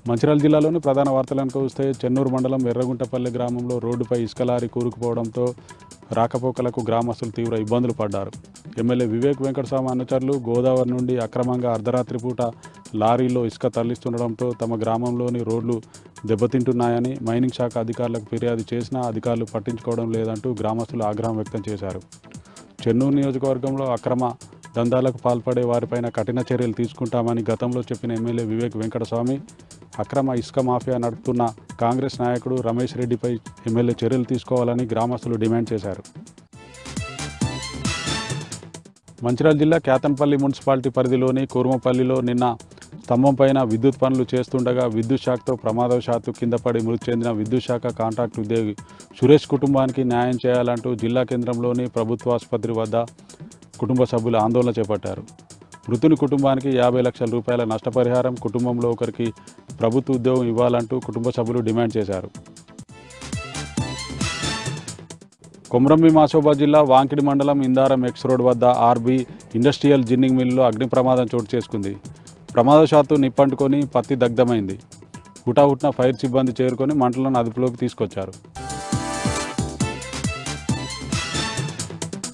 మంచిర్యాల జిల్లాలోని ప్రధాన వార్తలను చూస్తే చెన్నూరు మండలం ఎర్రగుంటపల్లి గ్రామంలో రోడ్డుపై ఇసుక లారీ కూరుకుపోవడంతో రాకపోకలకు గ్రామస్తులు తీవ్ర ఇబ్బందులు పడ్డారు. ఎమ్మెల్యే వివేక్ వెంకటస్వామి అనుచరులు గోదావరి నుండి అక్రమంగా అర్ధరాత్రి పూట లారీల్లో ఇసుక తరలిస్తుండడంతో తమ గ్రామంలోని రోడ్లు దెబ్బతింటున్నాయని మైనింగ్ శాఖ అధికారులకు ఫిర్యాదు చేసినా అధికారులు పట్టించుకోవడం లేదంటూ గ్రామస్తులు ఆగ్రహం వ్యక్తం చేశారు. చెన్నూరు నియోజకవర్గంలో అక్రమ దందాలకు పాల్పడే వారిపైన కఠిన చర్యలు తీసుకుంటామని గతంలో చెప్పిన ఎమ్మెల్యే వివేక్ వెంకటస్వామి అక్రమ ఇసుక మాఫియా నడుపుతున్న కాంగ్రెస్ నాయకుడు రమేష్ రెడ్డిపై ఎమ్మెల్యే చర్యలు తీసుకోవాలని గ్రామస్తులు డిమాండ్ చేశారు. మంచిర్యాల జిల్లా కేతన్పల్లి మున్సిపాలిటీ పరిధిలోని కూర్మపల్లిలో నిన్న స్తంభం పైన విద్యుత్ పనులు చేస్తుండగా విద్యుత్ షాక్తో ప్రమాదవశాత్తు కింద పడి మృతి చెందిన విద్యుత్ శాఖ కాంట్రాక్ట్ ఉద్యోగి సురేష్ కుటుంబానికి న్యాయం చేయాలంటూ జిల్లా కేంద్రంలోని ప్రభుత్వ ఆసుపత్రి వద్ద కుటుంబ సభ్యులు ఆందోళన చేపట్టారు. మృతుని కుటుంబానికి 50 లక్షల రూపాయల నష్టపరిహారం, కుటుంబంలో ఒకరికి ప్రభుత్వ ఉద్యోగం ఇవ్వాలంటూ కుటుంబ సభ్యులు డిమాండ్ చేశారు. కొమ్రంభీం ఆసిఫాబాద్ జిల్లా వాంకిడి మండలం ఇందారం ఎక్స్ రోడ్ వద్ద ఆర్బీ ఇండస్ట్రియల్ జిన్నింగ్ మిల్లులో అగ్ని ప్రమాదం చోటు చేసుకుంది. ప్రమాదవశాత్తు నిప్పంటుకొని పత్తి దగ్ధమైంది. హుటాహుటిన ఫైర్ సిబ్బంది చేరుకొని మంటలను అదుపులోకి తీసుకొచ్చారు.